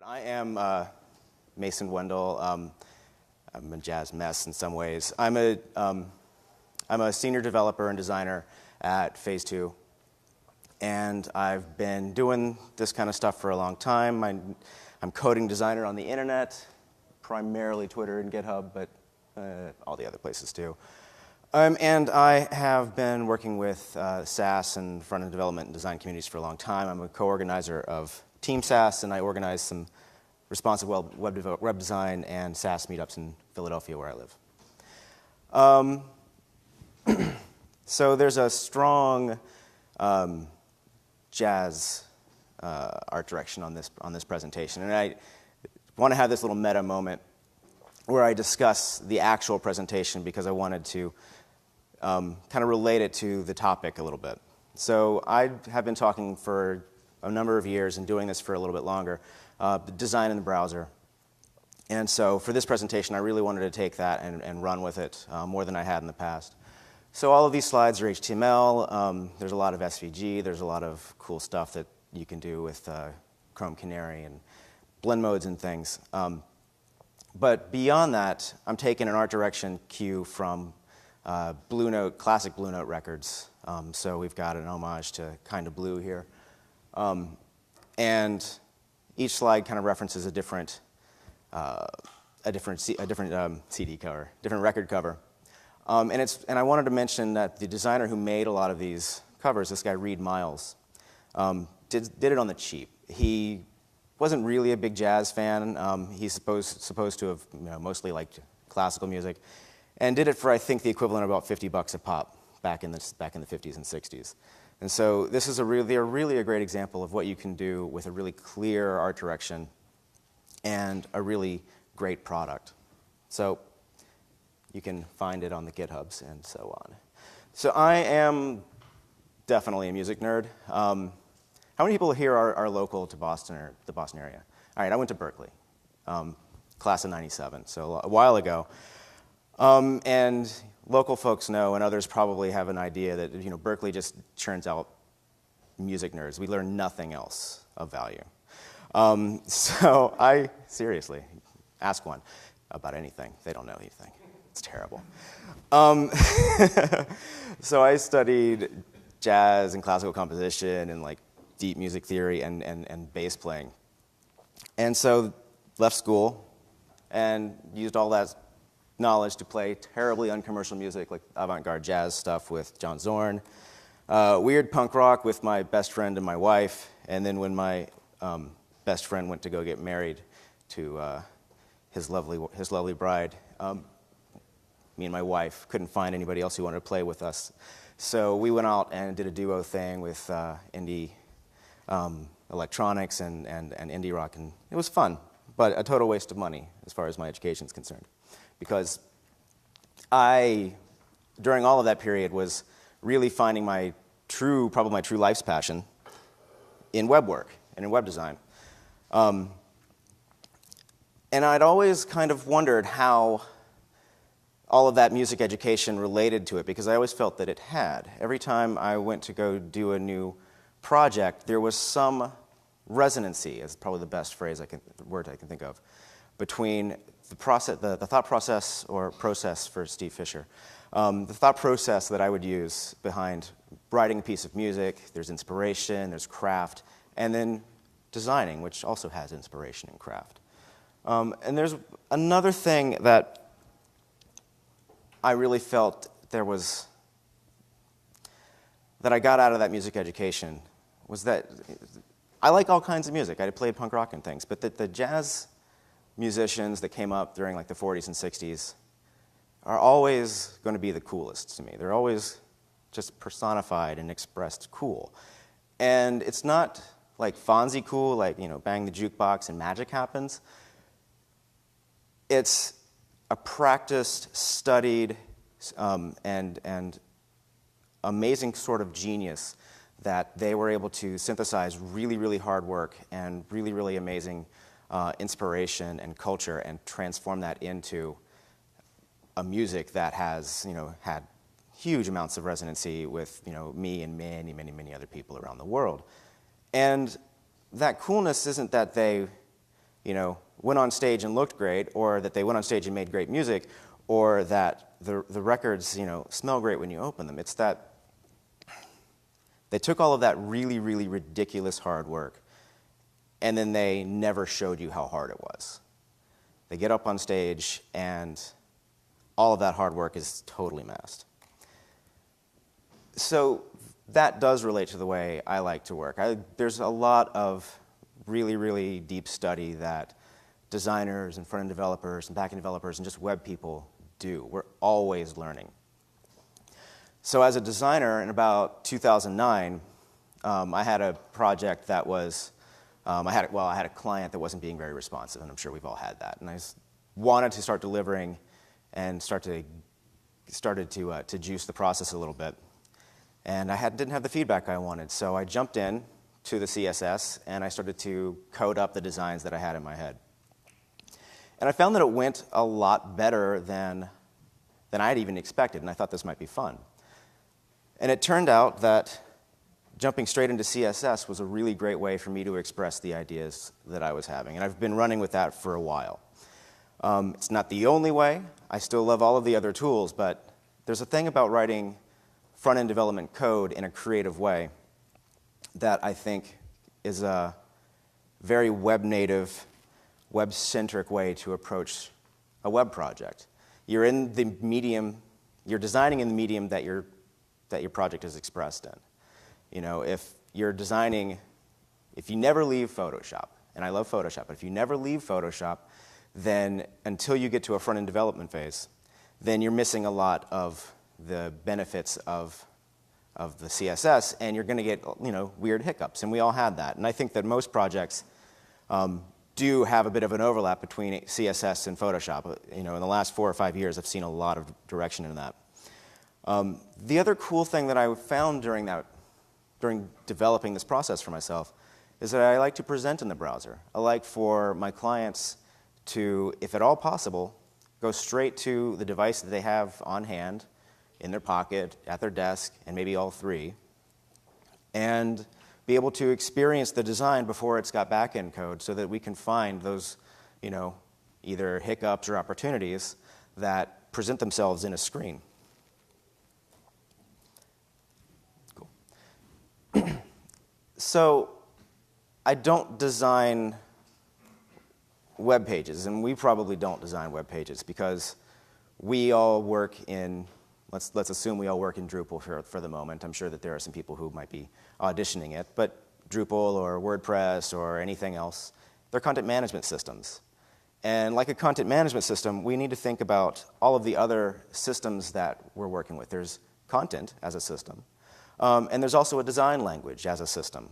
I am Mason Wendell. I'm a jazz mess in some ways. I'm a senior developer and designer at Phase 2, and I've been doing this kind of stuff for a long time. I'm coding designer on the internet, primarily Twitter and GitHub, but all the other places too. And I have been working with SaaS and front-end development and design communities for a long time. I'm a co-organizer of Team SaaS, and I organize some responsive web design and SaaS meetups in Philadelphia, where I live. So there's a strong jazz art direction on this presentation, and I want to have this little meta moment where I discuss the actual presentation because I wanted to kind of relate it to the topic a little bit. So I have been talking for a number of years and doing this for a little bit longer, design in the browser. And so for this presentation, I really wanted to take that and run with it more than I had in the past. So all of these slides are HTML. There's a lot of SVG. There's a lot of cool stuff that you can do with Chrome Canary and blend modes and things. But beyond that, I'm taking an art direction cue from classic Blue Note records. So we've got an homage to Kind of Blue here. And each slide kind of references a different CD cover, different record cover. And I wanted to mention that the designer who made a lot of these covers, this guy Reed Miles, did it on the cheap. He wasn't really a big jazz fan. He's supposed to have mostly liked classical music, and did it for I think the equivalent of about $50 a pop back in the 50s and 60s. And so this is really a great example of what you can do with a really clear art direction and a really great product. So you can find it on the GitHubs and so on. So I am definitely a music nerd. How many people here are local to Boston or the Boston area? All right, I went to Berkeley, class of '97, so a while ago. And local folks know, and others probably have an idea that Berkeley just churns out music nerds. We learn nothing else of value. So I seriously ask one about anything. They don't know anything. It's terrible. So I studied jazz and classical composition and like deep music theory and bass playing. And so left school and used all that knowledge to play terribly uncommercial music like avant-garde jazz stuff with John Zorn, weird punk rock with my best friend and my wife, and then when my best friend went to go get married to his lovely bride, me and my wife couldn't find anybody else who wanted to play with us. So we went out and did a duo thing with indie electronics and indie rock, and it was fun, but a total waste of money as far as my education is concerned. Because I, during all of that period, was really finding probably my true life's passion in web work and in web design. And I'd always kind of wondered how all of that music education related to it, because I always felt that it had. Every time I went to go do a new project, there was some resonancy, is probably the best word I can think of, between the thought process or process for Steve Fisher, the thought process that I would use behind writing a piece of music. There's inspiration, there's craft, and then designing, which also has inspiration and craft. And there's another thing that I really felt that I got out of that music education was that I like all kinds of music. I played punk rock and things, but the jazz musicians that came up during like the 40s and 60s are always going to be the coolest to me. They're always just personified and expressed cool. And it's not like Fonzie cool, like, bang the jukebox and magic happens. It's a practiced, studied, and amazing sort of genius that they were able to synthesize really, really hard work and really, really amazing inspiration and culture and transform that into a music that has, had huge amounts of resonancy with, me and many, many, many other people around the world. And that coolness isn't that they, went on stage and looked great, or that they went on stage and made great music, or that the records, smell great when you open them. It's that they took all of that really, really ridiculous hard work, and then they never showed you how hard it was. They get up on stage, and all of that hard work is totally masked. So that does relate to the way I like to work. There's a lot of really, really deep study that designers and front-end developers and back-end developers and just web people do. We're always learning. So as a designer, in about 2009, I had a project that was, I had a client that wasn't being very responsive, and I'm sure we've all had that. And I wanted to start delivering and started to juice the process a little bit. And I didn't have the feedback I wanted, so I jumped in to the CSS, and I started to code up the designs that I had in my head. And I found that it went a lot better than I had even expected, and I thought this might be fun. And it turned out that jumping straight into CSS was a really great way for me to express the ideas that I was having, and I've been running with that for a while. It's not the only way. I still love all of the other tools, but there's a thing about writing front-end development code in a creative way that I think is a very web-native, web-centric way to approach a web project. You're in the medium, you're designing in the medium that your project is expressed in. If you're designing, if you never leave Photoshop, and I love Photoshop, but if you never leave Photoshop, then until you get to a front-end development phase, then you're missing a lot of the benefits of the CSS, and you're going to get weird hiccups, and we all had that. And I think that most projects do have a bit of an overlap between CSS and Photoshop. In the last 4 or 5 years, I've seen a lot of direction in that. The other cool thing that I found during developing this process for myself is that I like to present in the browser. I like for my clients to, if at all possible, go straight to the device that they have on hand, in their pocket, at their desk, and maybe all three, and be able to experience the design before it's got back-end code so that we can find those, either hiccups or opportunities that present themselves in a screen. Cool. So I don't design web pages, and we probably don't design web pages because we all work in, let's assume we all work in Drupal for the moment. I'm sure that there are some people who might be auditioning it, but Drupal or WordPress or anything else, they're content management systems. And like a content management system, we need to think about all of the other systems that we're working with. There's content as a system, and there's also a design language as a system.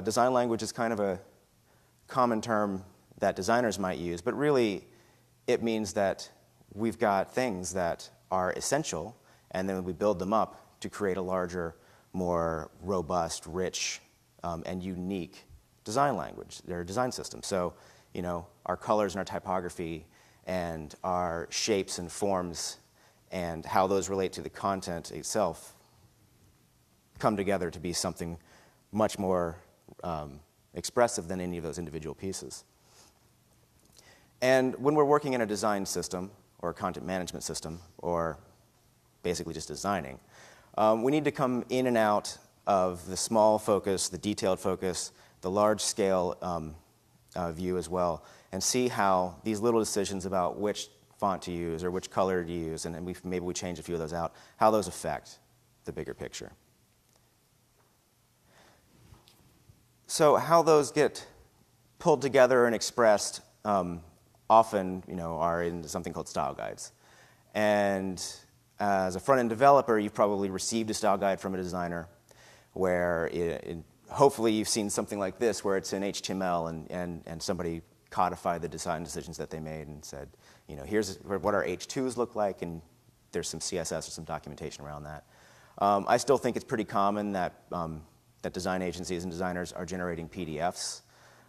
Design language is kind of a common term that designers might use, but really it means that we've got things that are essential, and then we build them up to create a larger, more robust, rich, and unique design language, their design system. So, our colors and our typography and our shapes and forms and how those relate to the content itself come together to be something much more expressive than any of those individual pieces. And when we're working in a design system or a content management system or basically just designing, we need to come in and out of the small focus, the detailed focus, the large scale view as well, and see how these little decisions about which font to use or which color to use, and maybe we change a few of those out, how those affect the bigger picture. So how those get pulled together and expressed often, are in something called style guides. And as a front-end developer, you've probably received a style guide from a designer where hopefully you've seen something like this where it's in HTML and somebody codified the design decisions that they made and said, here's what our H2s look like, and there's some CSS or some documentation around that. I still think it's pretty common that design agencies and designers are generating PDFs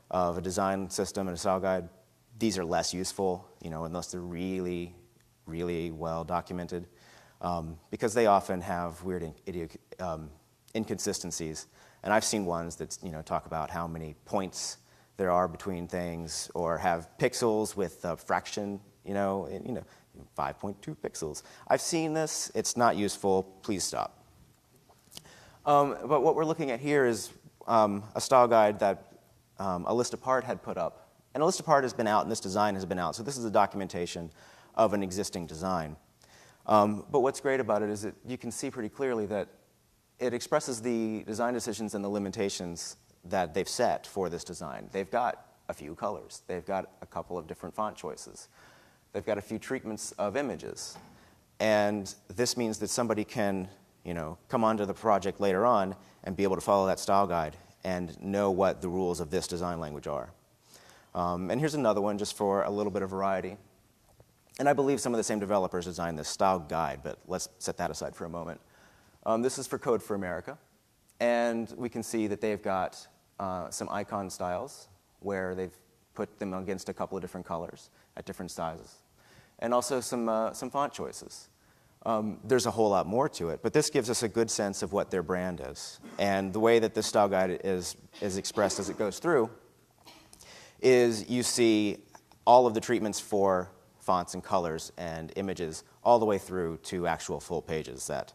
of a design system and a style guide. These are less useful, unless they're really, really well documented, because they often have weird inconsistencies. And I've seen ones that talk about how many points there are between things, or have pixels with a fraction, 5.2 pixels. I've seen this. It's not useful. Please stop. But what we're looking at here is a style guide that a list apart had put up. And a list apart has been out, and this design has been out. So this is a documentation of an existing design. But what's great about it is that you can see pretty clearly that it expresses the design decisions and the limitations that they've set for this design. They've got a few colors. They've got a couple of different font choices. They've got a few treatments of images. And this means that somebody can, come onto the project later on and be able to follow that style guide and know what the rules of this design language are. And here's another one just for a little bit of variety. And I believe some of the same developers designed this style guide, but let's set that aside for a moment. This is for Code for America. And we can see that they've got some icon styles where they've put them against a couple of different colors at different sizes. And also some font choices. There's a whole lot more to it, but this gives us a good sense of what their brand is. And the way that this style guide is expressed as it goes through is you see all of the treatments for fonts and colors and images all the way through to actual full pages that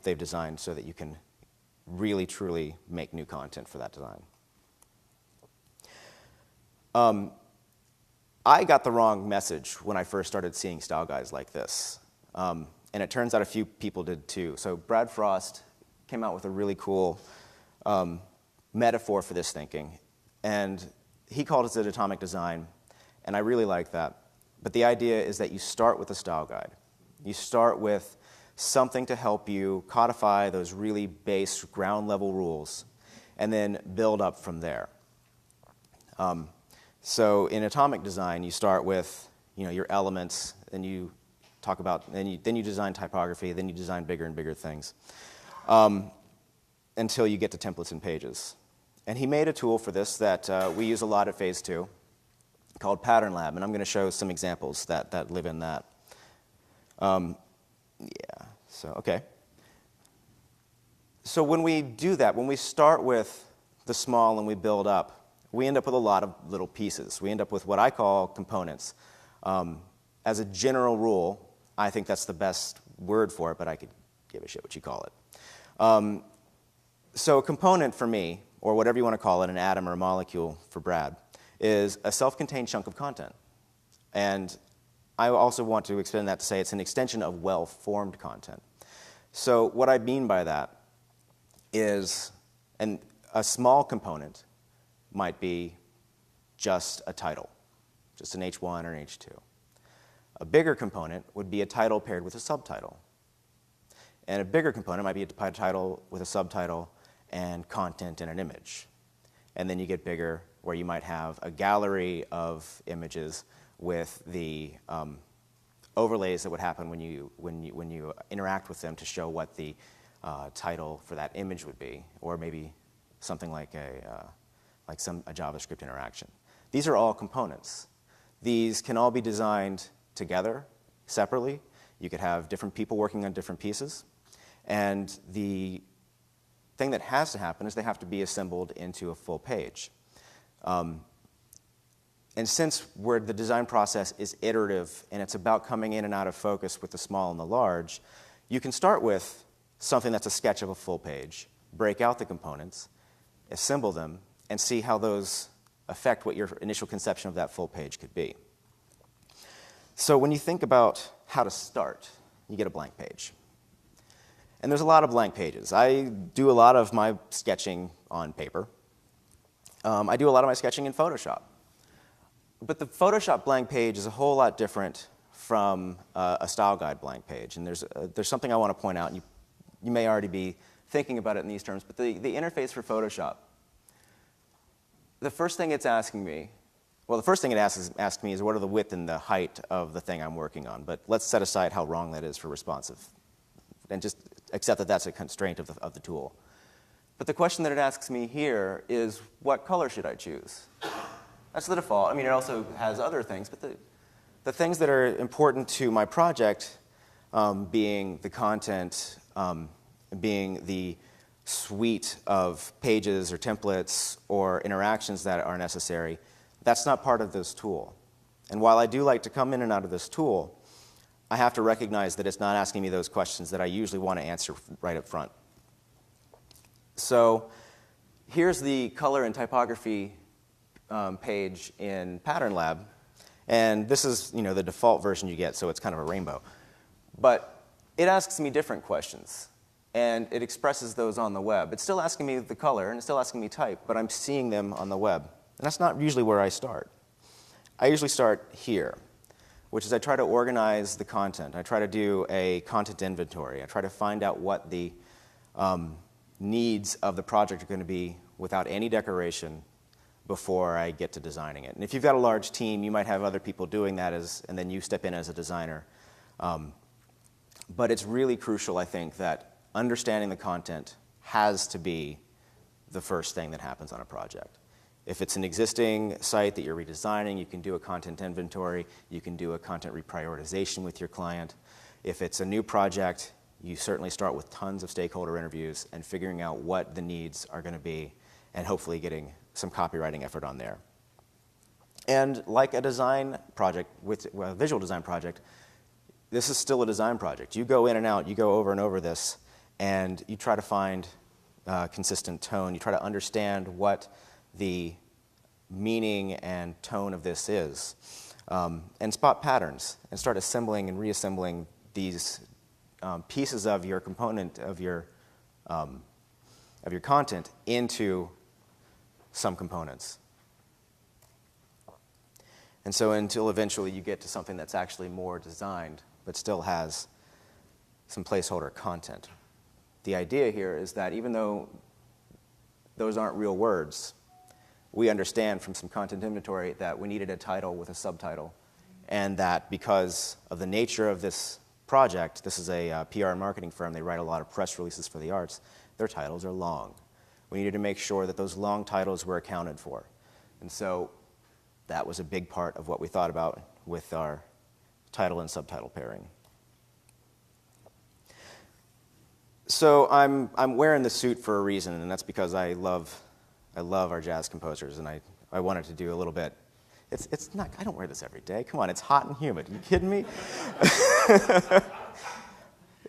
they've designed so that you can really, truly make new content for that design. I got the wrong message when I first started seeing style guides like this. And it turns out a few people did too. So Brad Frost came out with a really cool metaphor for this thinking. And he called it atomic design. And I really like that. But the idea is that you start with a style guide. You start with something to help you codify those really base ground level rules and then build up from there. So in atomic design, you start with your elements, and you talk about, then you design typography, then you design bigger and bigger things until you get to templates and pages. And he made a tool for this that we use a lot at Phase 2 called Pattern Lab, and I'm going to show some examples that live in that. Okay. So when we do that, when we start with the small and we build up, we end up with a lot of little pieces. We end up with what I call components. As a general rule, I think that's the best word for it, but I could give a shit what you call it. So a component for me, or whatever you want to call it, an atom or a molecule for Brad, is a self-contained chunk of content. And I also want to extend that to say it's an extension of well-formed content. So what I mean by that is a small component might be just a title, just an H1 or an H2. A bigger component would be a title paired with a subtitle. And a bigger component might be a title with a subtitle and content and an image. And then you get bigger, where you might have a gallery of images with the overlays that would happen when you interact with them to show what the title for that image would be, or maybe something like a JavaScript interaction. These are all components. These can all be designed together, separately. You could have different people working on different pieces. And the thing that has to happen is they have to be assembled into a full page. And since the design process is iterative and it's about coming in and out of focus with the small and the large, you can start with something that's a sketch of a full page, break out the components, assemble them, and see how those affect what your initial conception of that full page could be. So when you think about how to start, you get a blank page. And there's a lot of blank pages. I do a lot of my sketching on paper. I do a lot of my sketching in Photoshop. But the Photoshop blank page is a whole lot different from a style guide blank page. And there's something I want to point out, and you may already be thinking about it in these terms, but the interface for Photoshop, the first thing it's asking me, the first thing it asks me is what are the width and the height of the thing I'm working on. But let's set aside how wrong that is for responsive, and just accept that that's a constraint of the tool. But the question that it asks me here is, what color should I choose? That's the default. I mean, it also has other things, but the things that are important to my project, being the content, being the suite of pages or templates or interactions that are necessary. That's not part of this tool. And while I do like to come in and out of this tool, I have to recognize that it's not asking me those questions that I usually want to answer right up front. So here's the color and typography page in Pattern Lab. And this is, the default version you get, so it's kind of a rainbow. But it asks me different questions, and it expresses those on the web. It's still asking me the color, and it's still asking me type, but I'm seeing them on the web. And that's not usually where I start. I usually start here, which is I try to organize the content. I try to do a content inventory. I try to find out what the needs of the project are going to be without any decoration before I get to designing it. And if you've got a large team, you might have other people doing that, and then you step in as a designer. But it's really crucial, I think, that understanding the content has to be the first thing that happens on a project. If it's an existing site that you're redesigning, you can do a content inventory. You can do a content reprioritization with your client. If it's a new project, you certainly start with tons of stakeholder interviews and figuring out what the needs are going to be, and hopefully getting some copywriting effort on there. And like a design project, a visual design project, this is still a design project. You go in and out, you go over and over this, and you try to find consistent tone. You try to understand what the meaning and tone of this is, and spot patterns, and start assembling and reassembling these pieces of your component of your content into some components. And so until eventually you get to something that's actually more designed, but still has some placeholder content. The idea here is that even though those aren't real words, we understand from some content inventory that we needed a title with a subtitle, and that because of the nature of this project, this is a PR and marketing firm, they write a lot of press releases for the arts, their titles are long. We needed to make sure that those long titles were accounted for. And so that was a big part of what we thought about with our title and subtitle pairing. So I'm wearing the suit for a reason, and that's because I love our jazz composers, and I wanted to do a little bit. It's not, I don't wear this every day. Come on, it's hot and humid. Are you kidding me?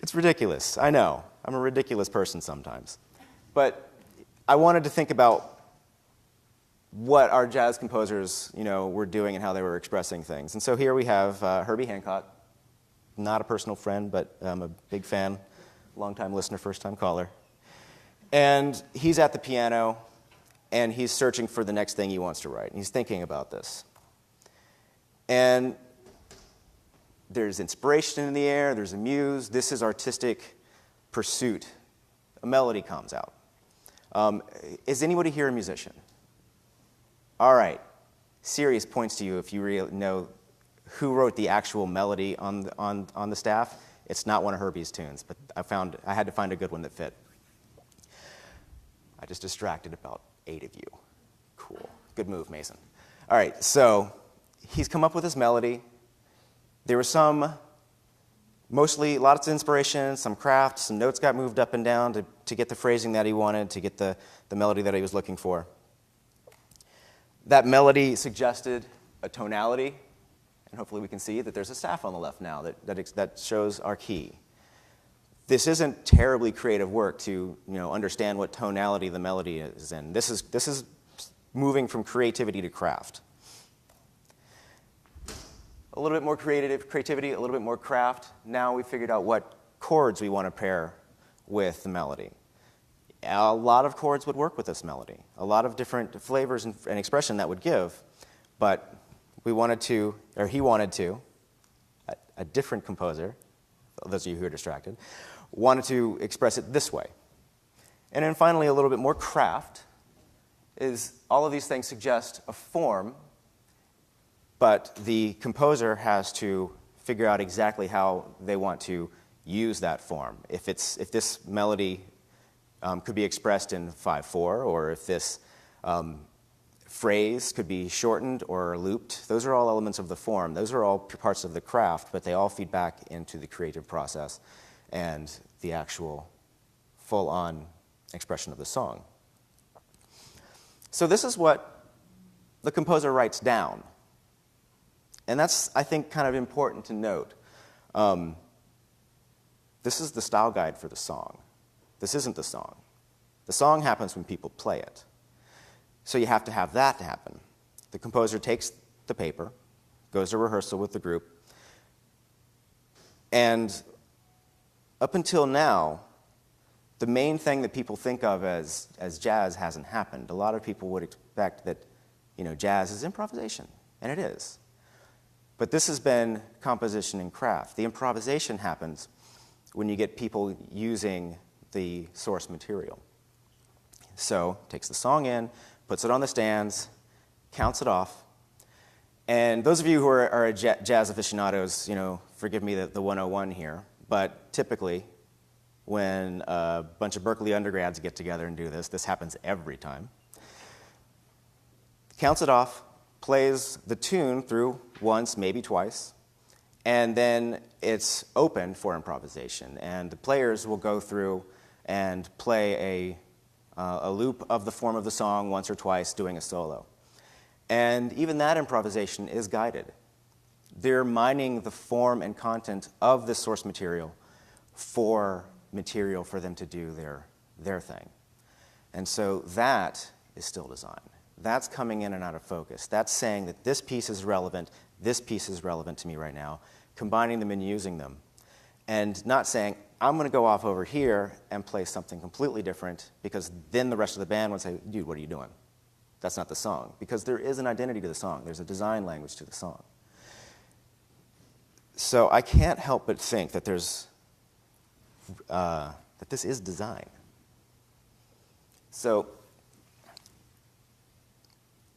It's ridiculous. I know. I'm a ridiculous person sometimes. But I wanted to think about what our jazz composers, were doing and how they were expressing things. And so here we have Herbie Hancock, not a personal friend, but I'm a big fan, long-time listener, first-time caller. And he's at the piano, and he's searching for the next thing he wants to write. And he's thinking about this. And there's inspiration in the air, there's a muse, this is artistic pursuit. A melody comes out. Is anybody here a musician? All right. Sirius points to you if you really know who wrote the actual melody on the staff. It's not one of Herbie's tunes, but I had to find a good one that fit. I just distracted about 8 of you. Cool. Good move, Mason. All right, so he's come up with this melody. There was mostly lots of inspiration, some craft, some notes got moved up and down to get the phrasing that he wanted, to get the melody that he was looking for. That melody suggested a tonality, and hopefully we can see that there's a staff on the left now that shows our key. This isn't terribly creative work to understand what tonality the melody is in. This is moving from creativity to craft. A little bit more creativity, a little bit more craft. Now we figured out what chords we want to pair with the melody. A lot of chords would work with this melody. A lot of different flavors and expression that would give, but he wanted to, a different composer, those of you who are distracted, wanted to express it this way. And then finally, a little bit more craft is all of these things suggest a form, but the composer has to figure out exactly how they want to use that form. If this melody could be expressed in 5/4, or if this phrase could be shortened or looped, those are all elements of the form. Those are all parts of the craft, but they all feed back into the creative process and the actual full-on expression of the song. So this is what the composer writes down. And that's, I think, kind of important to note. This is the style guide for the song. This isn't the song. The song happens when people play it. So you have to have that to happen. The composer takes the paper, goes to rehearsal with the group, and up until now, the main thing that people think of as jazz hasn't happened. A lot of people would expect that, jazz is improvisation, and it is. But this has been composition and craft. The improvisation happens when you get people using the source material. So, takes the song in, puts it on the stands, counts it off, and those of you who are jazz aficionados, forgive me the 101 here, but typically, when a bunch of Berkeley undergrads get together and do this happens every time, counts it off, plays the tune through once, maybe twice, and then it's open for improvisation. And the players will go through and play a loop of the form of the song once or twice, doing a solo. And even that improvisation is guided. They're mining the form and content of the source material for them to do their thing. And so that is still design. That's coming in and out of focus. That's saying that this piece is relevant to me right now, combining them and using them. And not saying, I'm going to go off over here and play something completely different, because then the rest of the band would say, dude, what are you doing? That's not the song. Because there is an identity to the song. There's a design language to the song. So I can't help but think that that this is design. So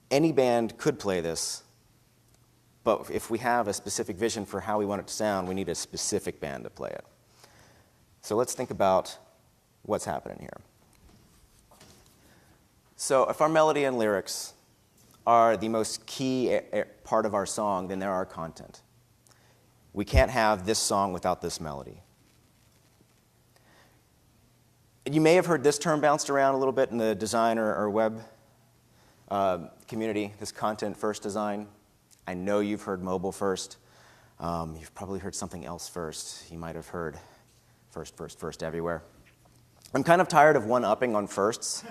any band could play this, but if we have a specific vision for how we want it to sound, we need a specific band to play it. So let's think about what's happening here. So if our melody and lyrics are the most key part of our song, then they're our content. We can't have this song without this melody. You may have heard this term bounced around a little bit in the design or web community, this content-first design. I know you've heard mobile first. You've probably heard something else first. You might have heard first everywhere. I'm kind of tired of one-upping on firsts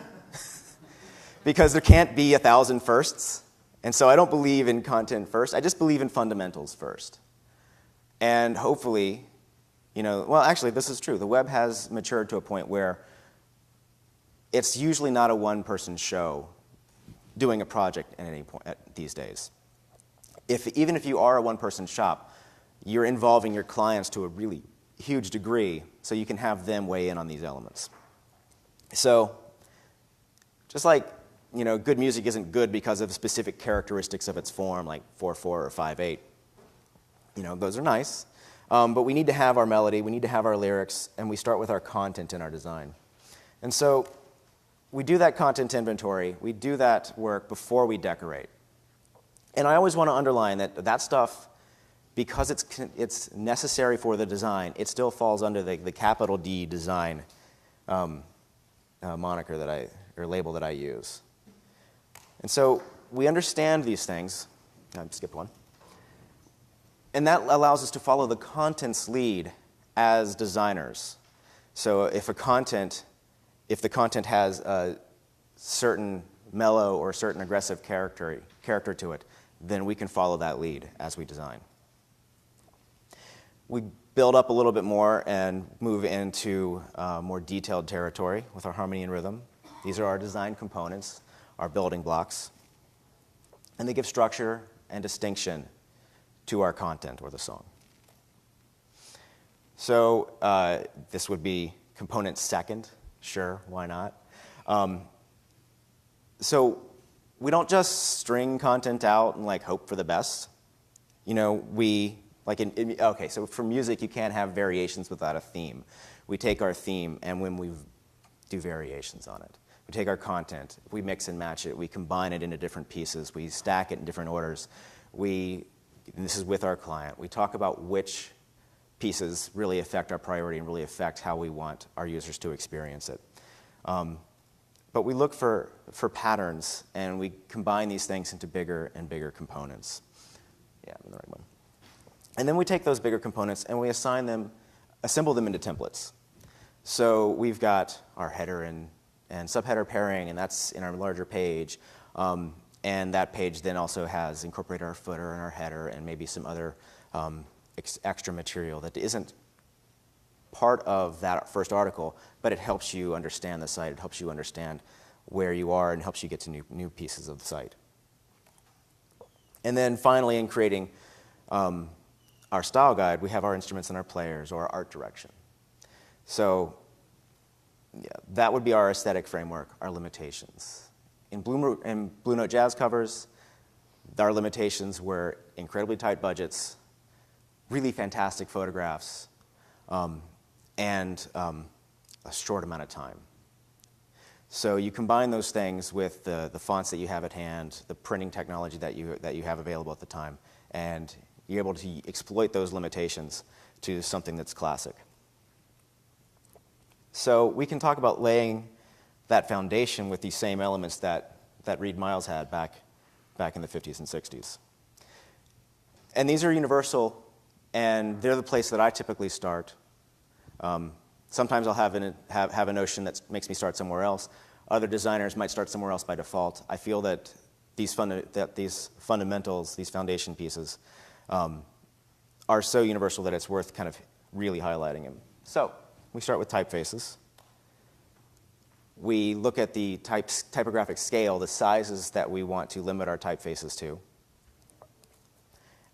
because there can't be 1,000 firsts. And so I don't believe in content first. I just believe in fundamentals first. And hopefully, actually, this is true. The web has matured to a point where it's usually not a one-person show doing a project at any point these days. Even if you are a one-person shop, you're involving your clients to a really huge degree, so you can have them weigh in on these elements. So, just like good music isn't good because of specific characteristics of its form, like 4/4 or 5/8. Those are nice. But we need to have our melody, we need to have our lyrics, and we start with our content in our design. And so we do that content inventory, we do that work before we decorate. And I always want to underline that stuff, because it's necessary for the design, it still falls under the capital D design moniker or label that I use. And so we understand these things. I skipped one. And that allows us to follow the content's lead as designers. So if the content has a certain mellow or certain aggressive character to it, then we can follow that lead as we design. We build up a little bit more and move into more detailed territory with our harmony and rhythm. These are our design components, our building blocks. And they give structure and distinction to our content or the song. So this would be component second. Sure, why not? So we don't just string content out and hope for the best. So for music, you can't have variations without a theme. We take our theme, and when we do variations on it. We take our content, we mix and match it, we combine it into different pieces, we stack it in different orders. And this is with our client. We talk about which pieces really affect our priority and really affect how we want our users to experience it. But we look for patterns, and we combine these things into bigger and bigger components. Yeah, I'm in the right one. And then we take those bigger components and we assemble them into templates. So we've got our header and subheader pairing, and that's in our larger page. And that page then also has incorporated our footer and our header and maybe some other extra material that isn't part of that first article, but it helps you understand the site. It helps you understand where you are and helps you get to new pieces of the site. And then finally, in creating our style guide, we have our instruments and our players, or our art direction. So yeah, that would be our aesthetic framework, our limitations. In Blue Note Jazz covers, our limitations were incredibly tight budgets, really fantastic photographs, and a short amount of time. So you combine those things with the fonts that you have at hand, the printing technology that you have available at the time, and you're able to exploit those limitations to something that's classic. So we can talk about laying that foundation with these same elements that Reed Miles had back in the 50s and 60s. And these are universal, and they're the place that I typically start. Sometimes I'll have a notion that makes me start somewhere else. Other designers might start somewhere else by default. I feel that these fundamentals, these foundation pieces, are so universal that it's worth kind of really highlighting them. So we start with typefaces. We look at the typographic scale, the sizes that we want to limit our typefaces to,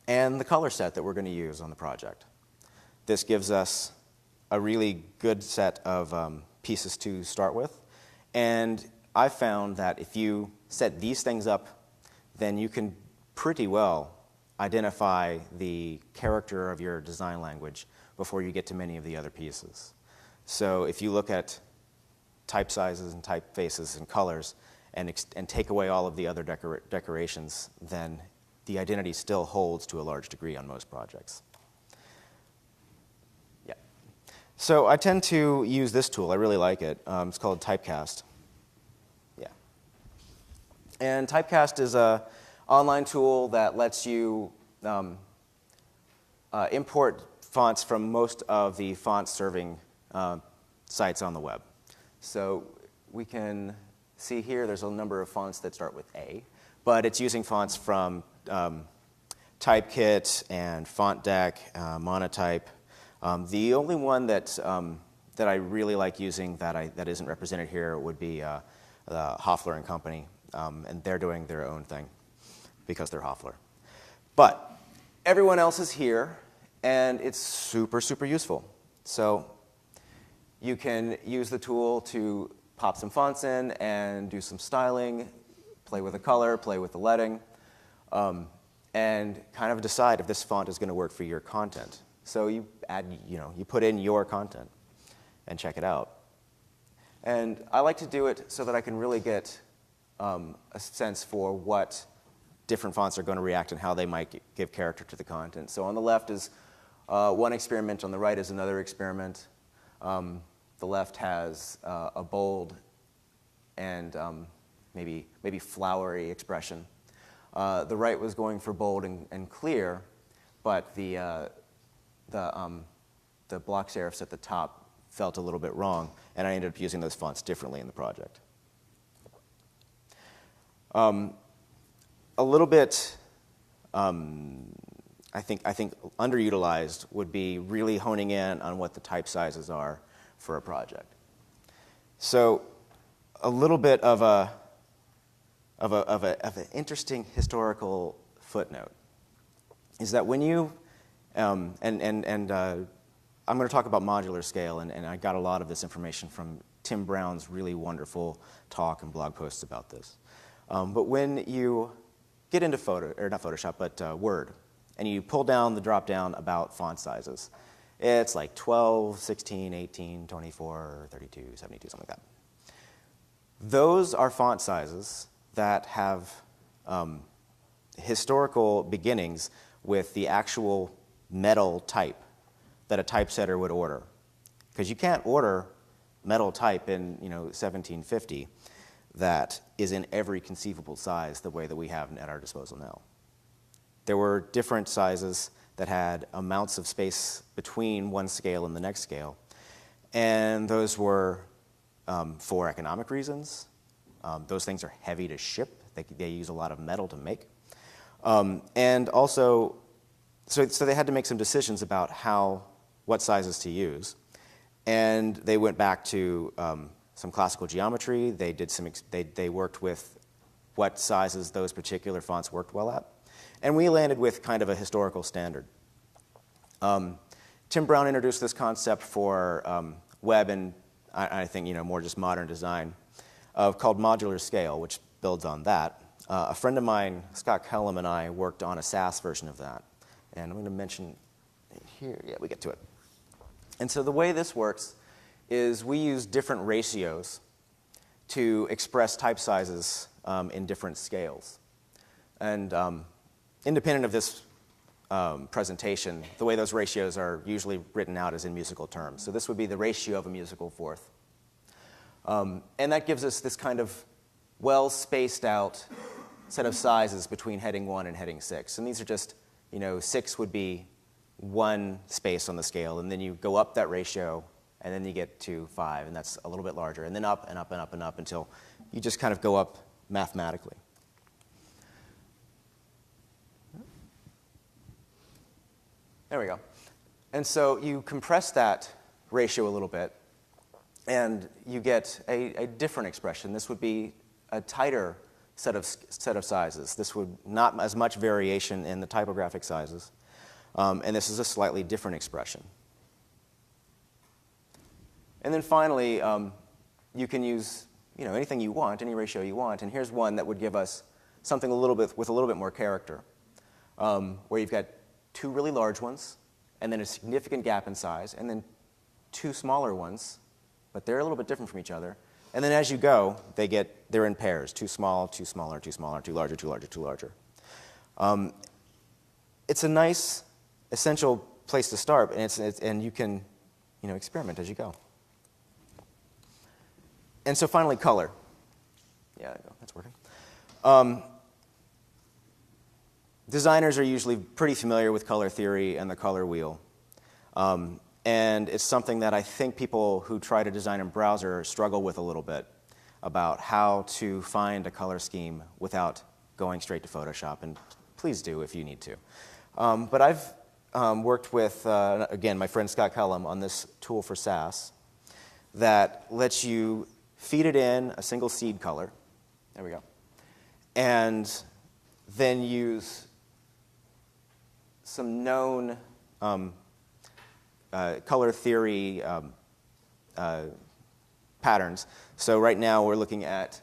and the color set that we're going to use on the project. This gives us a really good set of pieces to start with. And I found that if you set these things up, then you can pretty well identify the character of your design language before you get to many of the other pieces. So if you look at type sizes and typefaces and colors and take away all of the other decorations, then the identity still holds to a large degree on most projects. Yeah. So I tend to use this tool. I really like it. It's called Typecast. Yeah. And Typecast is an online tool that lets you import fonts from most of the font-serving sites on the web. So we can see here there's a number of fonts that start with A, but it's using fonts from Typekit and FontDeck, Monotype. The only one that I really like using that isn't represented here would be Hoffler and Company, and they're doing their own thing because they're Hoffler. But everyone else is here, and it's super, super useful. So you can use the tool to pop some fonts in and do some styling, play with the color, play with the leading, and kind of decide if this font is going to work for your content. So you put in your content and check it out. And I like to do it so that I can really get a sense for what different fonts are going to react and how they might give character to the content. So on the left is one experiment, on the right is another experiment. The left has a bold and maybe flowery expression. The right was going for bold and clear, but the block serifs at the top felt a little bit wrong, and I ended up using those fonts differently in the project. A little bit, I think underutilized would be really honing in on what the type sizes are for a project. So a little bit of an interesting historical footnote is that when you I'm going to talk about modular scale, and I got a lot of this information from Tim Brown's really wonderful talk and blog posts about this. But when you get into not Photoshop, but Word, and you pull down the drop-down about font sizes, it's like 12, 16, 18, 24, 32, 72, something like that. Those are font sizes that have historical beginnings with the actual metal type that a typesetter would order. Because you can't order metal type in 1750 that is in every conceivable size the way that we have at our disposal now. There were different sizes that had amounts of space between one scale and the next scale, and those were for economic reasons. Those things are heavy to ship. They use a lot of metal to make. And also, so they had to make some decisions about what sizes to use. And they went back to some classical geometry. They worked with what sizes those particular fonts worked well at. And we landed with kind of a historical standard. Tim Brown introduced this concept for web and I think more just modern design called modular scale, which builds on that. A friend of mine, Scott Kellum, and I worked on a SAS version of that. And I'm going to mention it here. Yeah, we get to it. And so the way this works is we use different ratios to express type sizes in different scales. And independent of this presentation, the way those ratios are usually written out is in musical terms. So this would be the ratio of a musical fourth. And that gives us this kind of well-spaced out set of sizes between heading 1 and heading 6. And these are just, 6 would be one space on the scale, and then you go up that ratio, and then you get to 5, and that's a little bit larger, and then up and up and up and up until you just kind of go up mathematically. There we go. And so you compress that ratio a little bit, and you get a different expression. This would be a tighter set of sizes. This would not as much variation in the typographic sizes, and this is a slightly different expression. And then finally, you can use anything you want, any ratio you want, and here's one that would give us something with a little bit more character, where you've got 2 really large ones, and then a significant gap in size, and then 2 smaller ones, but they're a little bit different from each other. And then as you go, they're in pairs: 2 small, 2 smaller, 2 smaller, 2 larger, 2 larger, 2 larger. It's a nice, essential place to start, and you can experiment as you go. And so finally, color. Yeah, that's working. Designers are usually pretty familiar with color theory and the color wheel. And it's something that I think people who try to design in browser struggle with a little bit, about how to find a color scheme without going straight to Photoshop. And please do if you need to. But I've worked with, again, my friend Scott Kellum on this tool for SAS that lets you feed it in a single seed color. There we go. And then use some known color theory patterns. So right now we're looking at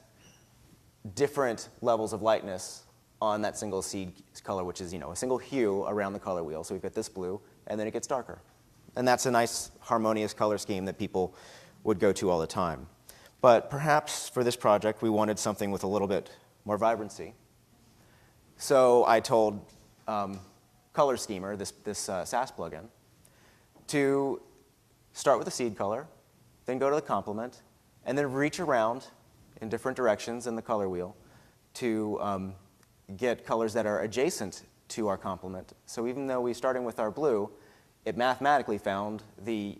different levels of lightness on that single seed color, which is a single hue around the color wheel. So we've got this blue, and then it gets darker. And that's a nice harmonious color scheme that people would go to all the time. But perhaps for this project we wanted something with a little bit more vibrancy. So I told Color Schemer, this SAS plugin, to start with a seed color, then go to the complement, and then reach around in different directions in the color wheel to get colors that are adjacent to our complement. So even though we're starting with our blue, it mathematically found the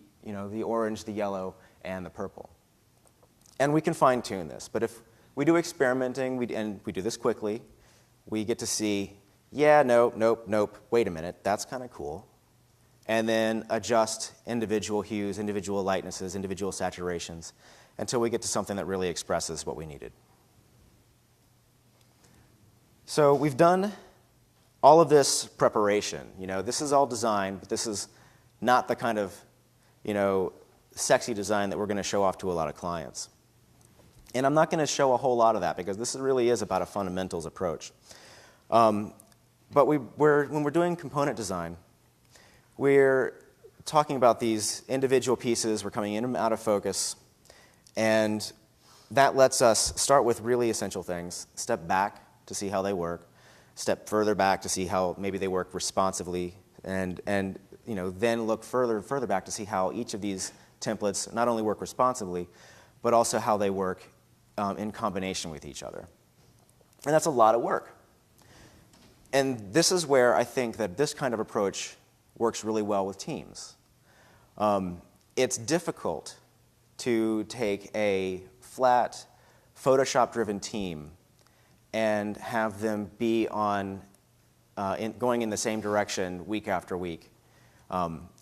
orange, the yellow, and the purple. And we can fine-tune this, but if we do experimenting, and we do this quickly, we get to see, yeah, nope, wait a minute, that's kind of cool. And then adjust individual hues, individual lightnesses, individual saturations, until we get to something that really expresses what we needed. So we've done all of this preparation. This is all design, but this is not the kind of, sexy design that we're going to show off to a lot of clients. And I'm not going to show a whole lot of that, because this really is about a fundamentals approach. But when we're doing component design, we're talking about these individual pieces. We're coming in and out of focus. And that lets us start with really essential things, step back to see how they work, step further back to see how maybe they work responsively, and then look further back to see how each of these templates not only work responsibly, but also how they work in combination with each other. And that's a lot of work. And this is where I think that this kind of approach works really well with teams. It's difficult to take a flat, Photoshop-driven team and have them be on, going in the same direction week after week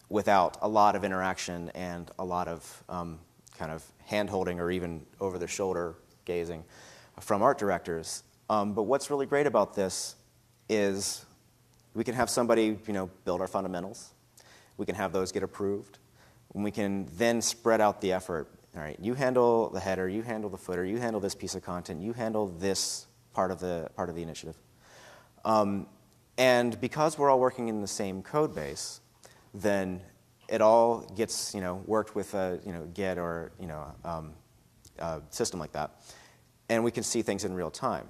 without a lot of interaction and a lot of kind of hand-holding or even over-the-shoulder gazing from art directors. But what's really great about this is we can have somebody, build our fundamentals. We can have those get approved. And we can then spread out the effort. All right, you handle the header, you handle the footer, you handle this piece of content, you handle this part of the initiative. And because we're all working in the same code base, then it all gets worked with a Git or a system like that, and we can see things in real time.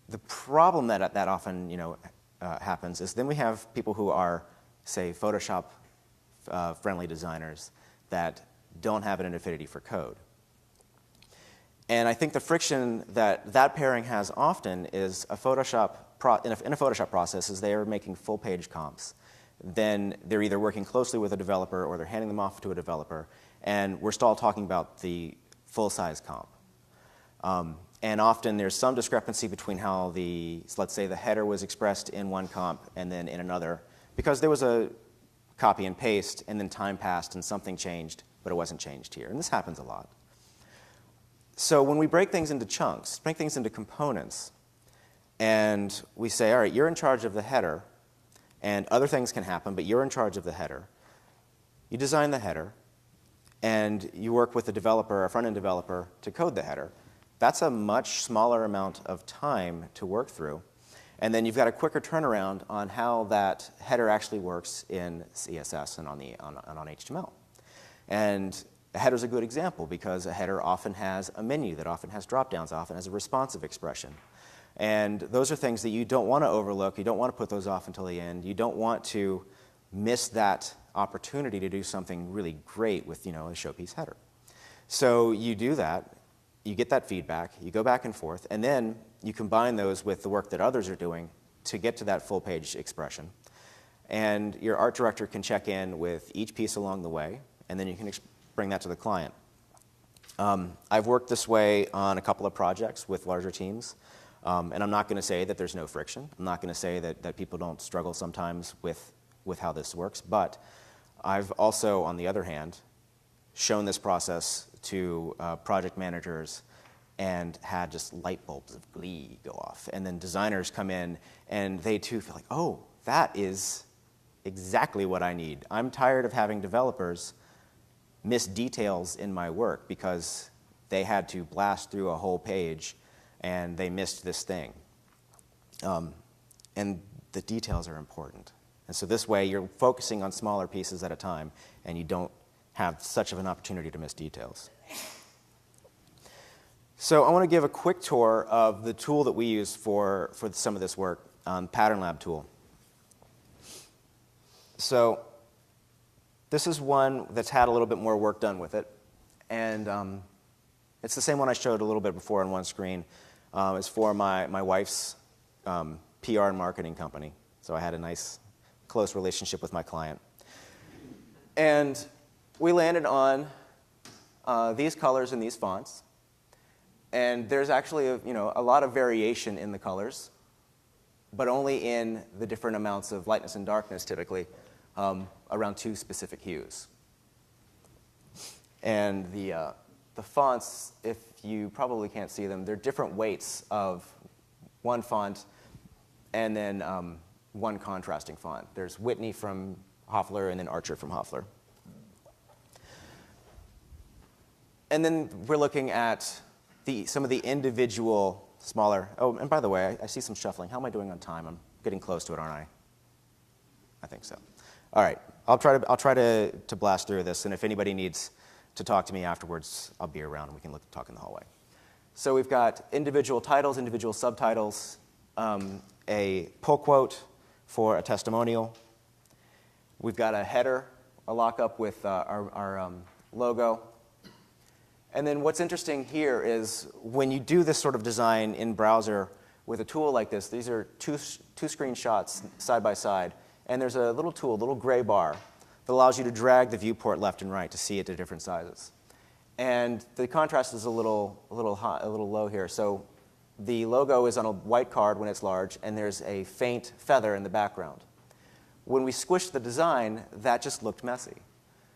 The problem that often happens is then we have people who are, say, Photoshop friendly designers that don't have an affinity for code. And I think the friction that pairing has often is in a Photoshop process is they are making full page comps. Then they're either working closely with a developer or they're handing them off to a developer, and we're still talking about the full size comp. And often there's some discrepancy between how let's say the header was expressed in one comp and then in another, because there was a copy and paste and then time passed and something changed, but it wasn't changed here. And this happens a lot. So when we break things into chunks, break things into components, and we say, all right, you're in charge of the header, and other things can happen, but you're in charge of the header. You design the header, and you work with a developer, a front-end developer, to code the header. That's a much smaller amount of time to work through. And then you've got a quicker turnaround on how that header actually works in CSS and on HTML. And a header is a good example because a header often has a menu that often has drop-downs, often has a responsive expression. And those are things that you don't want to overlook. You don't want to put those off until the end. You don't want to miss that opportunity to do something really great with a showpiece header. So you do that. You get that feedback. You go back and forth. And then you combine those with the work that others are doing to get to that full-page expression. And your art director can check in with each piece along the way, and then you can bring that to the client. I've worked this way on a couple of projects with larger teams. And I'm not going to say that there's no friction. I'm not going to say that people don't struggle sometimes with how this works. But I've also, on the other hand, shown this process to project managers and had just light bulbs of glee go off. And then designers come in, and they too feel like, oh, that is exactly what I need. I'm tired of having developers miss details in my work because they had to blast through a whole page and they missed this thing. And the details are important. And so this way, you're focusing on smaller pieces at a time, and you don't have such of an opportunity to miss details. So I want to give a quick tour of the tool that we use for some of this work, Pattern Lab tool. So this is one that's had a little bit more work done with it. And it's the same one I showed a little bit before on one screen. It's for my wife's PR and marketing company. So I had a nice, close relationship with my client. And we landed on these colors and these fonts. And there's actually a lot of variation in the colors, but only in the different amounts of lightness and darkness, typically, around 2 specific hues. And the fonts, if you probably can't see them, they're different weights of one font and then one contrasting font. There's Whitney from Hoffler and then Archer from Hoffler. And then we're looking at some of the individual smaller. Oh, and by the way, I see some shuffling. How am I doing on time? I'm getting close to it, aren't I? I think so. All right, I'll try to blast through this, and if anybody needs to talk to me afterwards, I'll be around and we can talk in the hallway. So we've got individual titles, individual subtitles, a pull quote for a testimonial. We've got a header, a lockup with our logo. And then what's interesting here is when you do this sort of design in browser with a tool like this, these are two screenshots side by side, and there's a little tool, a little gray bar, that allows you to drag the viewport left and right to see it at different sizes. And the contrast is a little low here. So the logo is on a white card when it's large, and there's a faint feather in the background. When we squished the design, that just looked messy.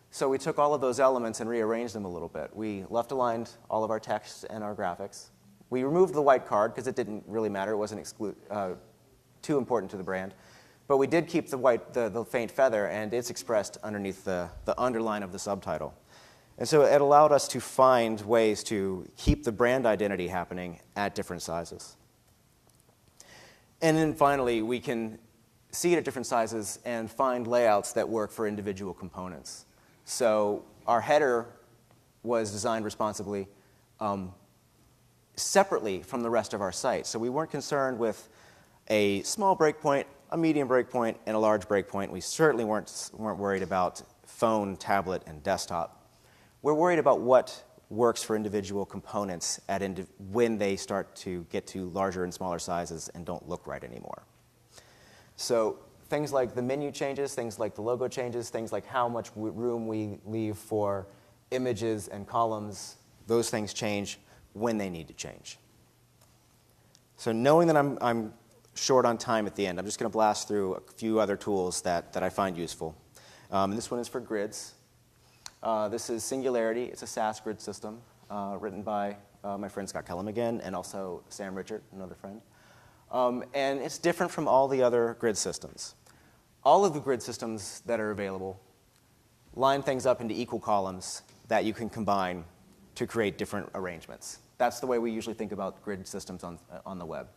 So we took all of those elements and rearranged them a little bit. We left-aligned all of our text and our graphics. We removed the white card because it didn't really matter. It wasn't too important to the brand. But we did keep the faint feather, and it's expressed underneath the underline of the subtitle. And so it allowed us to find ways to keep the brand identity happening at different sizes. And then finally, we can see it at different sizes and find layouts that work for individual components. So our header was designed responsibly separately from the rest of our site. So we weren't concerned with a small breakpoint, a medium breakpoint, and a large breakpoint. We certainly weren't worried about phone, tablet, and desktop. We're worried about what works for individual components when they start to get to larger and smaller sizes and don't look right anymore. So things like the menu changes, things like the logo changes, things like how much room we leave for images and columns, those things change when they need to change. So knowing that I'm short on time at the end, I'm just going to blast through a few other tools that I find useful. And this one is for grids. This is Singularity. It's a SAS grid system written by my friend Scott Kellum again, and also Sam Richard, another friend. And it's different from all the other grid systems. All of the grid systems that are available line things up into equal columns that you can combine to create different arrangements. That's the way we usually think about grid systems on the web.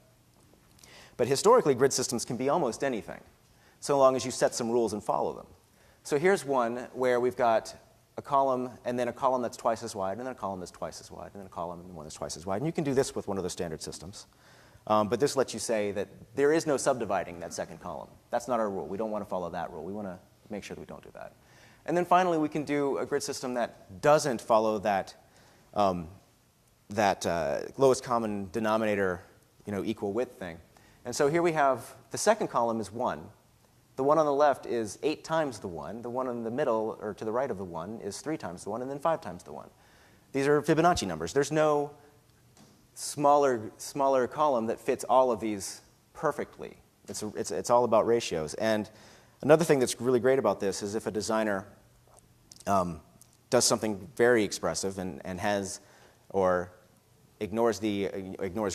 But historically, grid systems can be almost anything, so long as you set some rules and follow them. So here's one where we've got a column, and then a column that's twice as wide, and then a column that's twice as wide, and then a column and one that's twice as wide. And you can do this with one of the standard systems. But this lets you say that there is no subdividing that second column. That's not our rule. We don't want to follow that rule. We want to make sure that we don't do that. And then finally, we can do a grid system that doesn't follow that, lowest common denominator, equal width thing. And so here we have the second column is 1. The one on the left is 8 times the 1. The one in the middle, or to the right of the 1, is 3 times the 1, and then 5 times the 1. These are Fibonacci numbers. There's no smaller column that fits all of these perfectly. It's all about ratios. And another thing that's really great about this is if a designer does something very expressive and has or ignores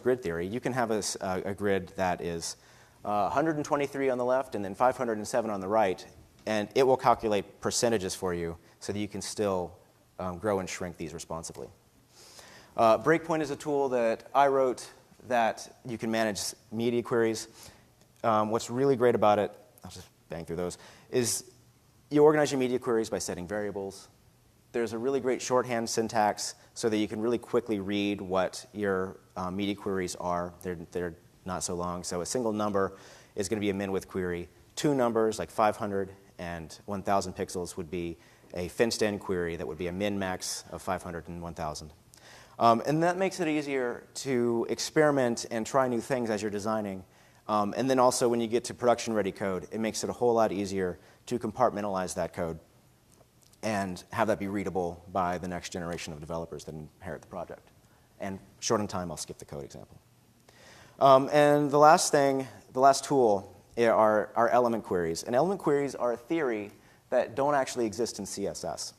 grid theory, you can have a grid that is 123 on the left and then 507 on the right, and it will calculate percentages for you so that you can still grow and shrink these responsibly. Breakpoint is a tool that I wrote that you can manage media queries. What's really great about it, I'll just bang through those, is you organize your media queries by setting variables. There's a really great shorthand syntax so that you can really quickly read what your media queries are. They're not so long. So a single number is going to be a min-width query. 2 numbers, like 500 and 1,000 pixels, would be a fenced-in query that would be a min-max of 500 and 1,000. And that makes it easier to experiment and try new things as you're designing. And then also when you get to production-ready code, it makes it a whole lot easier to compartmentalize that code and have that be readable by the next generation of developers that inherit the project. And short on time, I'll skip the code example. And the last tool are element queries. And element queries are a theory that don't actually exist in CSS.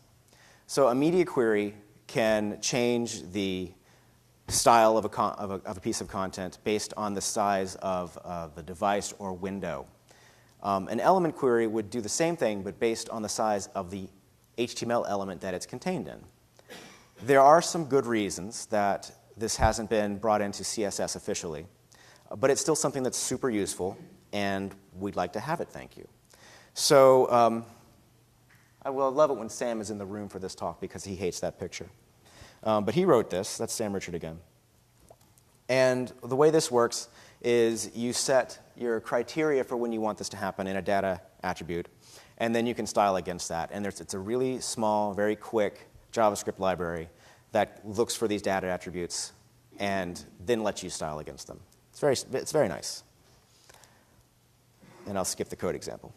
So a media query can change the style of a piece of content based on the size of the device or window. An element query would do the same thing, but based on the size of the HTML element that it's contained in. There are some good reasons that this hasn't been brought into CSS officially, but it's still something that's super useful, and we'd like to have it, thank you. So I will love it when Sam is in the room for this talk because he hates that picture. But he wrote this. That's Sam Richard again. And the way this works is you set your criteria for when you want this to happen in a data attribute, and then you can style against that. And it's a really small, very quick JavaScript library that looks for these data attributes and then lets you style against them. It's very nice. And I'll skip the code example.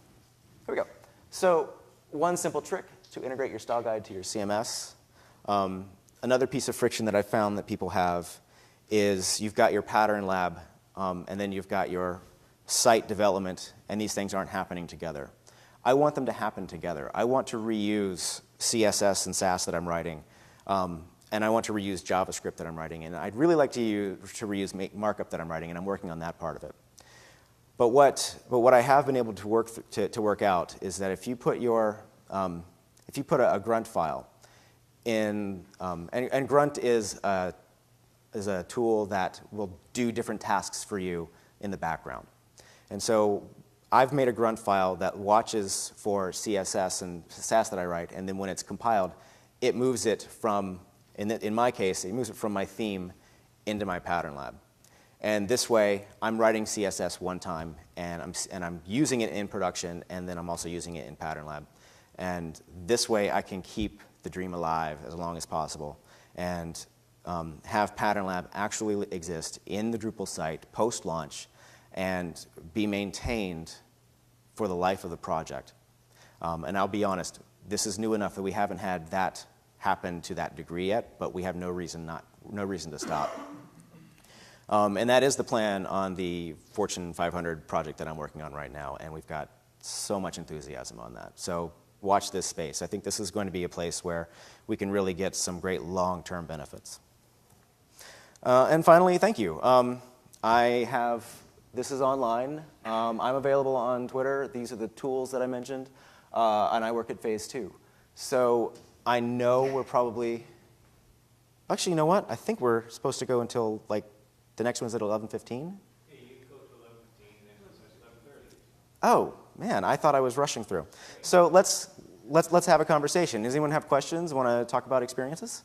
Here we go. So one simple trick to integrate your style guide to your CMS. Another piece of friction that I found that people have is you've got your pattern lab, and then you've got your site development, and these things aren't happening together. I want them to happen together. I want to reuse CSS and Sass that I'm writing, and I want to reuse JavaScript that I'm writing, and I'd really like to reuse markup that I'm writing, and I'm working on that part of it. But what I have been able to work out is that if you put a grunt file in, and grunt is a tool that will do different tasks for you in the background. And so I've made a grunt file that watches for CSS and Sass that I write, and then when it's compiled, it moves it from, in my case, it moves it from my theme into my pattern lab. And this way, I'm writing CSS one time, and I'm using it in production, and then I'm also using it in pattern lab. And this way, I can keep the dream alive as long as possible, and have pattern lab actually exist in the Drupal site post-launch and be maintained for the life of the project. And I'll be honest, this is new enough that we haven't had that happen to that degree yet, but we have no reason to stop. And that is the plan on the Fortune 500 project that I'm working on right now, and we've got so much enthusiasm on that. So watch this space. I think this is going to be a place where we can really get some great long-term benefits. And finally, thank you. This is online. I'm available on Twitter. These are the tools that I mentioned, and I work at Phase 2. So I know we're probably, actually, you know what? I think we're supposed to go until like the next one's at 11:15. Yeah, you can go to 11:15 and then it's 11:30. Oh man, I thought I was rushing through. So let's have a conversation. Does anyone have questions? Want to talk about experiences?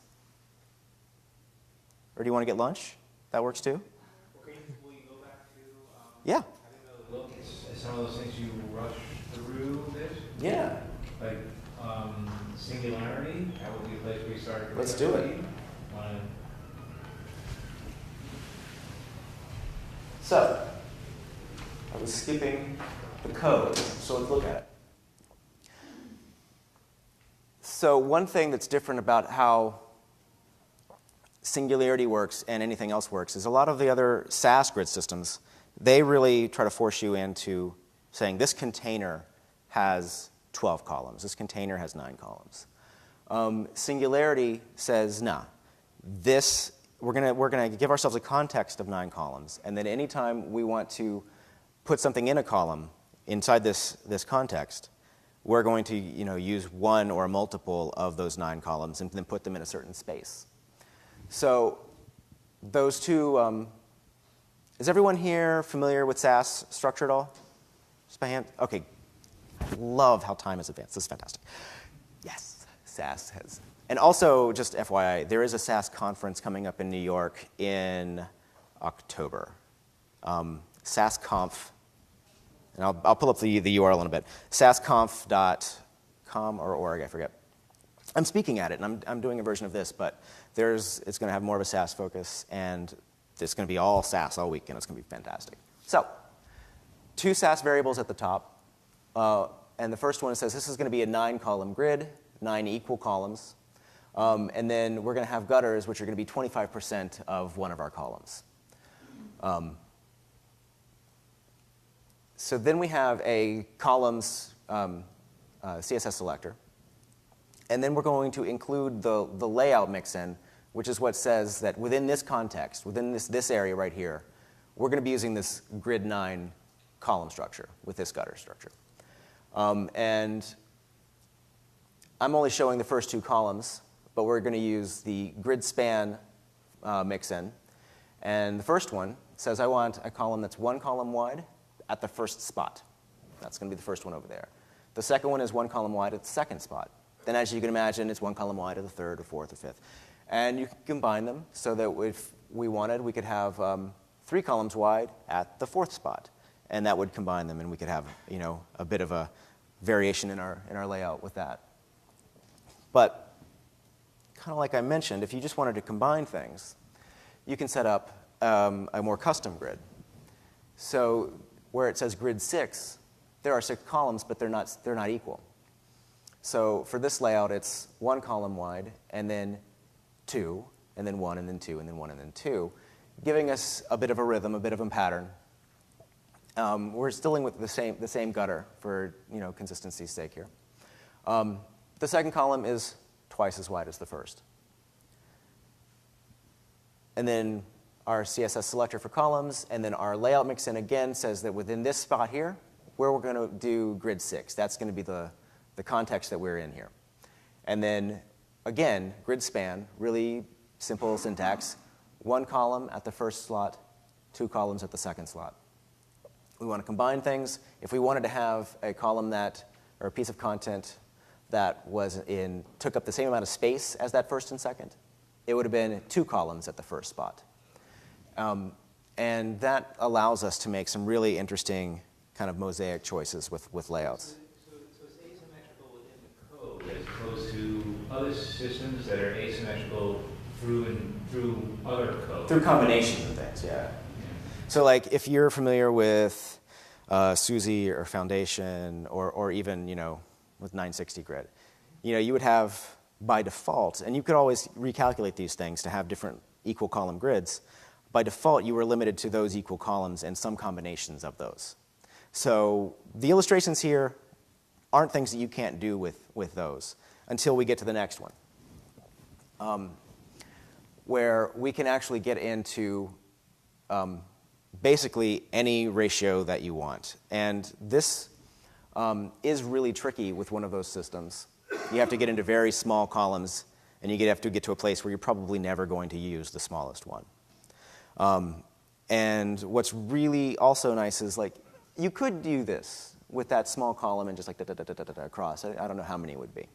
Or do you want to get lunch? That works too. Okay, will you go back to Yeah. having a look at some of those things you rushed through this? Yeah. Like singularity, that would be a place where you started. Let's do it. So, I was skipping the code, so let's look at it. So one thing that's different about how Singularity works and anything else works is a lot of the other Sass grid systems, they really try to force you into saying this container has 12 columns, this container has 9 columns. Singularity says, nah, we're going to give ourselves a context of 9 columns, and then anytime we want to put something in a column inside this context, we're going to use one or multiple of those 9 columns and then put them in a certain space. So those two, is everyone here familiar with Sass structure at all? Just by hand? Okay. I love how time has advanced. This is fantastic. Yes, Sass has. And also, just FYI, there is a Sass conference coming up in New York in October. SassConf, and I'll pull up the URL in a bit. sassconf.com or org, I forget. I'm speaking at it, and I'm doing a version of this, but it's going to have more of a Sass focus, and it's going to be all Sass all week, and it's going to be fantastic. So, 2 Sass variables at the top, and the first one says this is going to be a 9-column grid, 9 equal columns, and then we're going to have gutters, which are going to be 25% of one of our columns. So then we have a columns CSS selector. And then we're going to include the layout mix-in, which is what says that within this context, within this area right here, we're going to be using this grid 9 column structure with this gutter structure. And I'm only showing the first 2 columns, but we're going to use the grid span mix-in. And the first one says I want a column that's 1 column wide at the first spot. That's going to be the first one over there. The second one is 1 column wide at the second spot. Then, as you can imagine, it's 1 column wide at the third or fourth or fifth. And you can combine them so that if we wanted, we could have 3 columns wide at the 4th spot. And that would combine them, and we could have a bit of a variation in our layout with that. But kind of like I mentioned, if you just wanted to combine things, you can set up a more custom grid. So where it says grid 6, there are 6 columns, but they're not equal. So for this layout, it's 1 column wide, and then 2, and then 1, and then 2, and then 1, and then 2, giving us a bit of a rhythm, a bit of a pattern. We're still dealing with the same gutter for consistency's sake here. The second column is twice as wide as the first. And then our CSS selector for columns, and then our layout mixin again says that within this spot here, where we're going to do grid 6. That's going to be the context that we're in here. And then, again, grid span, really simple syntax. 1 column at the first slot, 2 columns at the second slot. We want to combine things. If we wanted to have a column or a piece of content that took up the same amount of space as that first and second, it would have been 2 columns at the first spot. And that allows us to make some really interesting kind of mosaic choices with layouts. So it's asymmetrical within the code as opposed to other systems that are asymmetrical through other code. Through combinations of things, yeah. So like if you're familiar with SUSE or Foundation or even with 960 grid, you would have by default, and you could always recalculate these things to have different equal column grids. By default, you were limited to those equal columns and some combinations of those. So the illustrations here aren't things that you can't do with those until we get to the next one, where we can actually get into basically any ratio that you want. And this is really tricky with one of those systems. You have to get into very small columns, and you have to get to a place where you're probably never going to use the smallest one. And what's really also nice is you could do this with that small column and just across. I don't know how many it would be.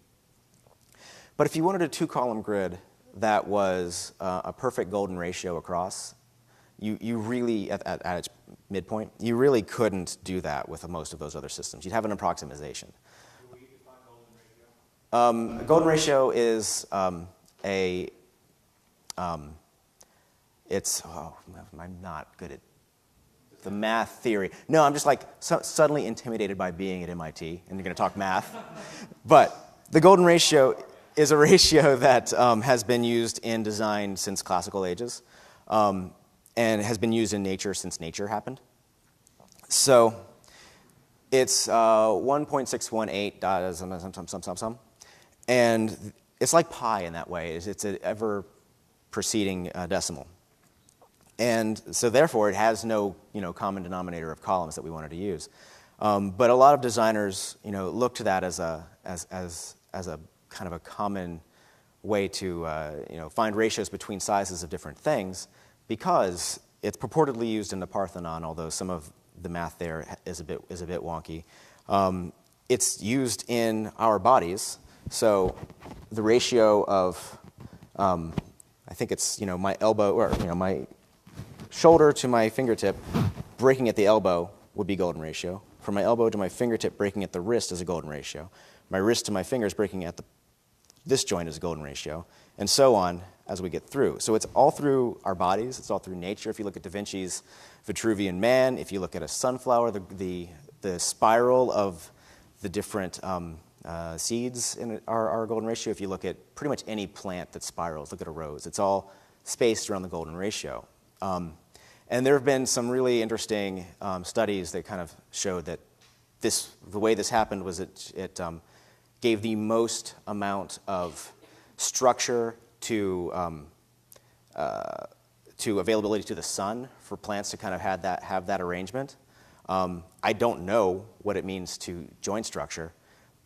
But if you wanted a 2-column grid that was a perfect golden ratio across, you really, at its midpoint, you really couldn't do that with most of those other systems. You'd have an approximation. Do we define golden ratio? Golden ratio is I'm not good at the math theory. No, I'm just suddenly intimidated by being at MIT, and you're going to talk math. But the golden ratio is a ratio that has been used in design since classical ages, and has been used in nature since nature happened. So it's 1.618 some, and it's like pi in that way. It's an ever proceeding decimal. And so therefore, it has no common denominator of columns that we wanted to use. But a lot of designers look to that as a kind of a common way to find ratios between sizes of different things, because it's purportedly used in the Parthenon, although some of the math there is a bit wonky. It's used in our bodies. So the ratio of I think it's my elbow or my shoulder to my fingertip breaking at the elbow would be golden ratio. From my elbow to my fingertip breaking at the wrist is a golden ratio. My wrist to my fingers breaking at this joint is a golden ratio, and so on as we get through. So it's all through our bodies. It's all through nature. If you look at Da Vinci's Vitruvian Man, if you look at a sunflower, the spiral of the different seeds in our golden ratio. If you look at pretty much any plant that spirals, look at a rose. It's all spaced around the golden ratio. And there have been some really interesting studies that kind of showed that the way this happened was it gave the most amount of structure to availability to the sun for plants to kind of have that arrangement. I don't know what it means to joint structure,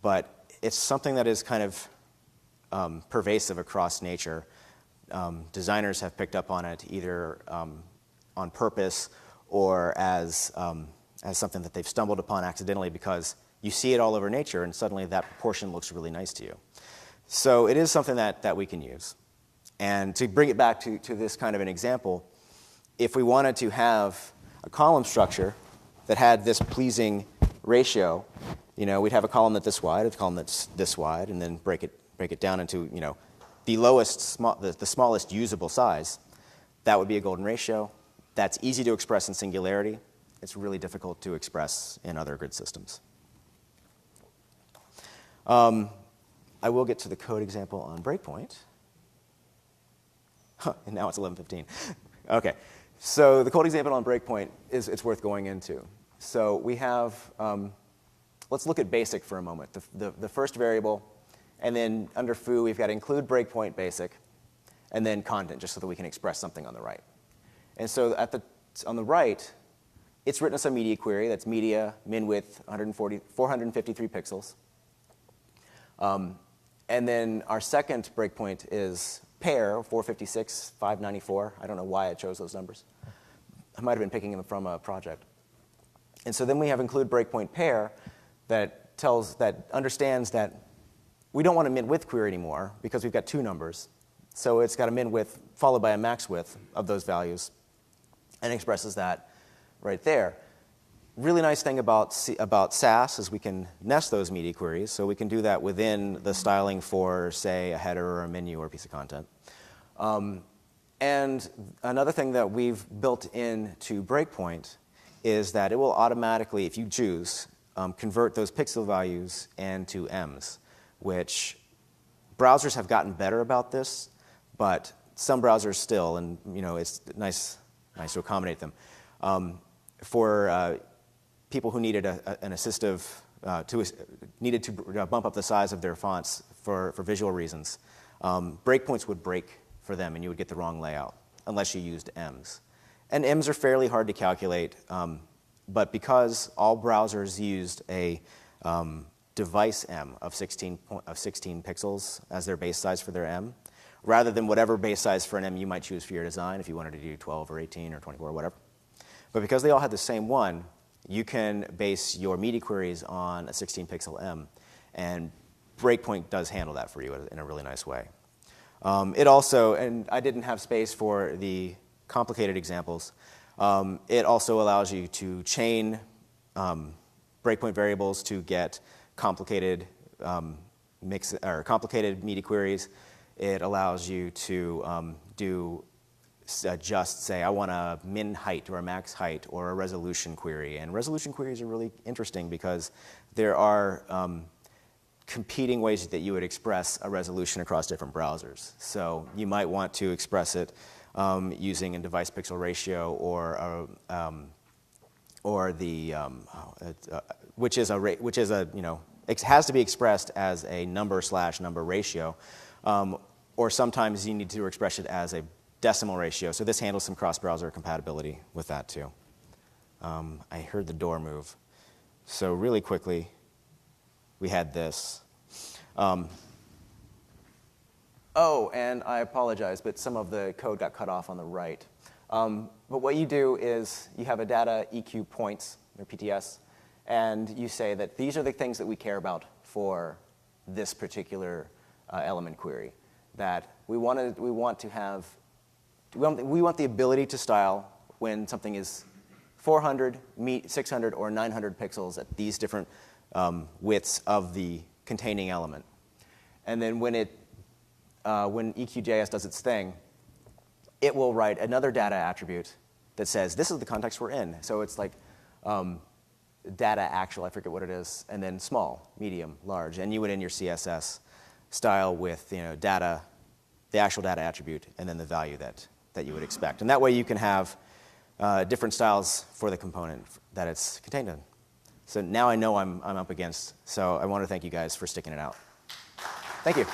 but it's something that is kind of pervasive across nature. Designers have picked up on it either on purpose or as something that they've stumbled upon accidentally, because you see it all over nature and suddenly that proportion looks really nice to you. So it is something that we can use. And to bring it back to this kind of an example, if we wanted to have a column structure that had this pleasing ratio, we'd have a column that's this wide, a column that's this wide, and then break it down into, the the smallest usable size, that would be a golden ratio. That's easy to express in Singularity. It's really difficult to express in other grid systems. I will get to the code example on breakpoint. And now it's 11:15. OK, so the code example on breakpoint it's worth going into. So we have, let's look at basic for a moment, the first variable. And then under foo, we've got include breakpoint basic, and then content, just so that we can express something on the right. And so on the right, it's written as a media query. That's media, min width, 453 pixels. And then our second breakpoint is pair, 456, 594. I don't know why I chose those numbers. I might have been picking them from a project. And so then we have include breakpoint pair that understands that we don't want a min width query anymore because we've got two numbers. So it's got a min width followed by a max width of those values and expresses that right there. Really nice thing about SAS is we can nest those media queries, so we can do that within the styling for, say, a header or a menu or a piece of content. And another thing that we've built into breakpoint is that it will automatically, if you choose, convert those pixel values into ems, which browsers have gotten better about this, but some browsers still, and it's nice to accommodate them. For people who needed an assistive, needed to bump up the size of their fonts for visual reasons, breakpoints would break for them, and you would get the wrong layout unless you used ems. And ems are fairly hard to calculate, but because all browsers used a device em of 16 pixels as their base size for their em, rather than whatever base size for an em you might choose for your design if you wanted to do 12 or 18 or 24 or whatever. But because they all had the same one, you can base your media queries on a 16-pixel em, and breakpoint does handle that for you in a really nice way. It also, and I didn't have space for the complicated examples, it also allows you to chain breakpoint variables to get complicated complicated media queries. It allows you to just say, I want a min height or a max height or a resolution query. And resolution queries are really interesting because there are competing ways that you would express a resolution across different browsers. So you might want to express it using a device pixel ratio it has to be expressed as a number/number ratio, or sometimes you need to express it as a decimal ratio. So this handles some cross-browser compatibility with that too. I heard the door move. So really quickly, we had this. Oh, and I apologize, but some of the code got cut off on the right. But what you do is you have a data EQ points, or PTS, and you say that these are the things that we care about for this particular element query. That we want the ability to style when something is 400, 600, or 900 pixels at these different widths of the containing element. And then when EQJS does its thing, it will write another data attribute that says, this is the context we're in. So it's like data actual, I forget what it is, and then small, medium, large. And you would in your CSS style with data, the actual data attribute, and then the value that you would expect. And that way you can have different styles for the component that it's contained in. So now I know I'm up against. So I want to thank you guys for sticking it out. Thank you.